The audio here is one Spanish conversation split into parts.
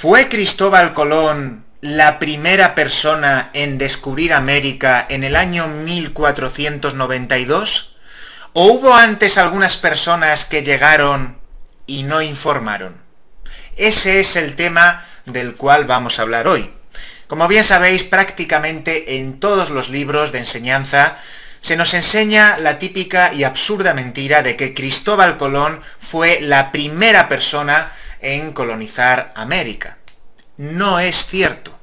¿Fue Cristóbal Colón la primera persona en descubrir América en el año 1492? ¿O hubo antes algunas personas que llegaron y no informaron? Ese es el tema del cual vamos a hablar hoy. Como bien sabéis, prácticamente en todos los libros de enseñanza se nos enseña la típica y absurda mentira de que Cristóbal Colón fue la primera persona en colonizar América. No es cierto.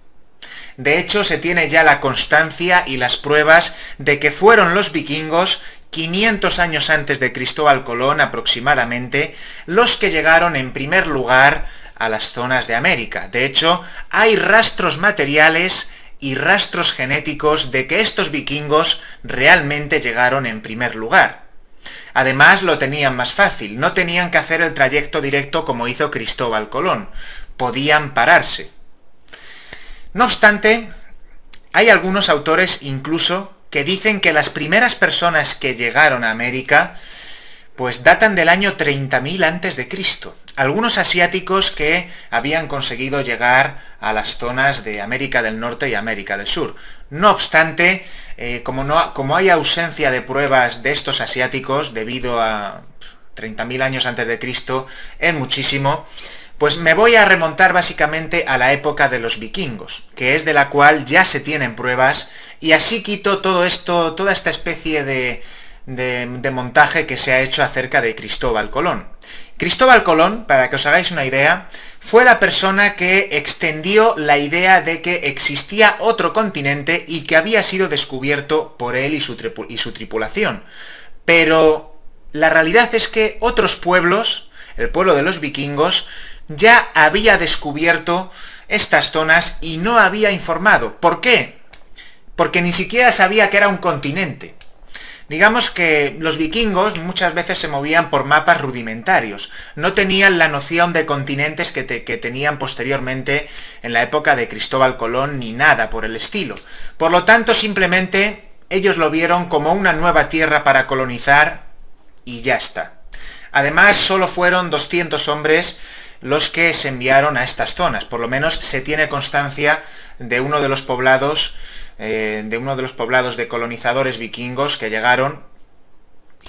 De hecho, se tiene ya la constancia y las pruebas de que fueron los vikingos, 500 años antes de Cristóbal Colón aproximadamente, los que llegaron en primer lugar a las zonas de América. De hecho, hay rastros materiales y rastros genéticos de que estos vikingos realmente llegaron en primer lugar. Además, lo tenían más fácil, no tenían que hacer el trayecto directo como hizo Cristóbal Colón, podían pararse. No obstante, hay algunos autores incluso que dicen que las primeras personas que llegaron a América pues datan del año 30.000 a.C. Algunos asiáticos que habían conseguido llegar a las zonas de América del Norte y América del Sur. No obstante, como hay ausencia de pruebas de estos asiáticos debido a 30.000 años antes de Cristo, es muchísimo, pues me voy a remontar básicamente a la época de los vikingos, que es de la cual ya se tienen pruebas, y así quito todo esto, toda esta especie de montaje que se ha hecho acerca de Cristóbal Colón. Cristóbal Colón, para que os hagáis una idea, fue la persona que extendió la idea de que existía otro continente y que había sido descubierto por él y su tripulación. Pero la realidad es que otros pueblos, el pueblo de los vikingos, ya había descubierto estas zonas y no había informado. ¿Por qué? Porque ni siquiera sabía que era un continente. Digamos que los vikingos muchas veces se movían por mapas rudimentarios, no tenían la noción de continentes que tenían posteriormente en la época de Cristóbal Colón ni nada por el estilo. Por lo tanto, simplemente ellos lo vieron como una nueva tierra para colonizar y ya está. Además, solo fueron 200 hombres los que se enviaron a estas zonas, por lo menos se tiene constancia de uno de los poblados de colonizadores vikingos que llegaron,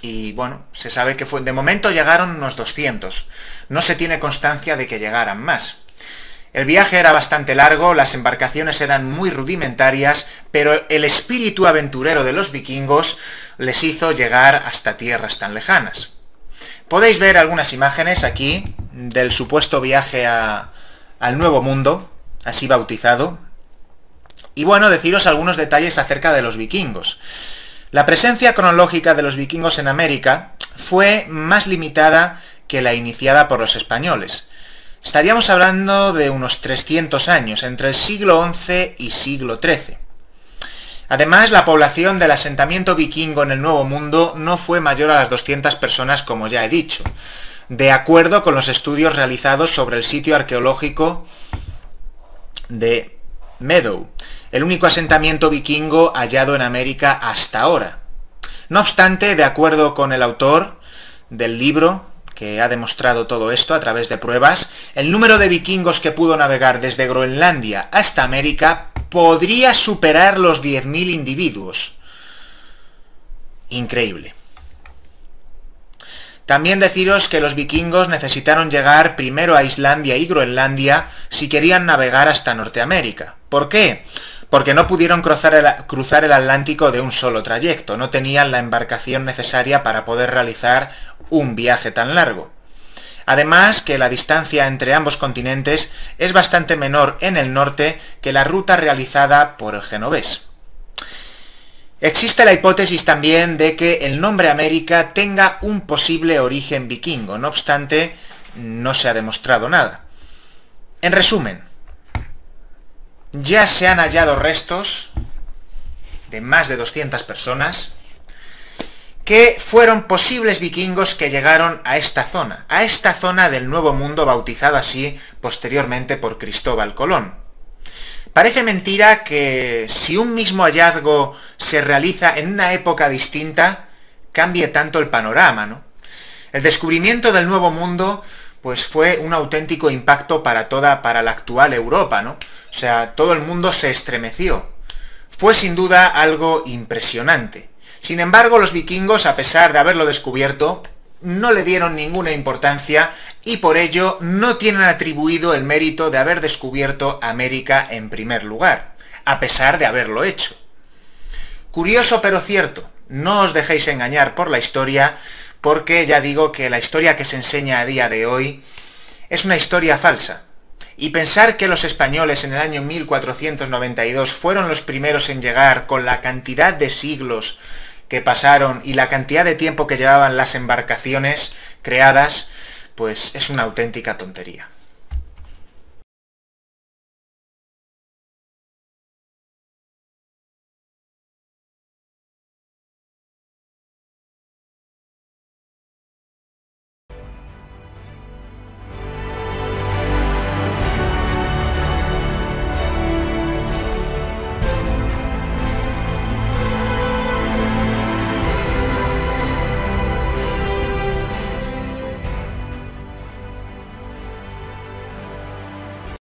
y bueno, se sabe que de momento llegaron unos 200, no se tiene constancia de que llegaran más. El viaje era bastante largo, las embarcaciones eran muy rudimentarias, pero el espíritu aventurero de los vikingos les hizo llegar hasta tierras tan lejanas. Podéis ver algunas imágenes aquí del supuesto viaje al Nuevo Mundo, así bautizado. Y bueno, deciros algunos detalles acerca de los vikingos. La presencia cronológica de los vikingos en América fue más limitada que la iniciada por los españoles. Estaríamos hablando de unos 300 años, entre el siglo XI y siglo XIII. Además, la población del asentamiento vikingo en el Nuevo Mundo no fue mayor a las 200 personas, como ya he dicho, de acuerdo con los estudios realizados sobre el sitio arqueológico de Meadow, el único asentamiento vikingo hallado en América hasta ahora. No obstante, de acuerdo con el autor del libro, que ha demostrado todo esto a través de pruebas, el número de vikingos que pudo navegar desde Groenlandia hasta América podría superar los 10.000 individuos. Increíble. También deciros que los vikingos necesitaron llegar primero a Islandia y Groenlandia si querían navegar hasta Norteamérica. ¿Por qué? Porque no pudieron cruzar el Atlántico de un solo trayecto, no tenían la embarcación necesaria para poder realizar un viaje tan largo. Además, que la distancia entre ambos continentes es bastante menor en el norte que la ruta realizada por el genovés. Existe la hipótesis también de que el nombre América tenga un posible origen vikingo, no obstante, no se ha demostrado nada. En resumen, ya se han hallado restos de más de 200 personas que fueron posibles vikingos que llegaron a esta zona del Nuevo Mundo, bautizado así posteriormente por Cristóbal Colón. Parece mentira que si un mismo hallazgo se realiza en una época distinta, cambie tanto el panorama, ¿no? El descubrimiento del Nuevo Mundo pues fue un auténtico impacto para la actual Europa, ¿no? O sea, todo el mundo se estremeció. Fue sin duda algo impresionante. Sin embargo, los vikingos, a pesar de haberlo descubierto, no le dieron ninguna importancia y por ello no tienen atribuido el mérito de haber descubierto América en primer lugar, a pesar de haberlo hecho. Curioso pero cierto, no os dejéis engañar por la historia, porque ya digo que la historia que se enseña a día de hoy es una historia falsa. Y pensar que los españoles en el año 1492 fueron los primeros en llegar con la cantidad de siglos que pasaron y la cantidad de tiempo que llevaban las embarcaciones creadas, pues es una auténtica tontería.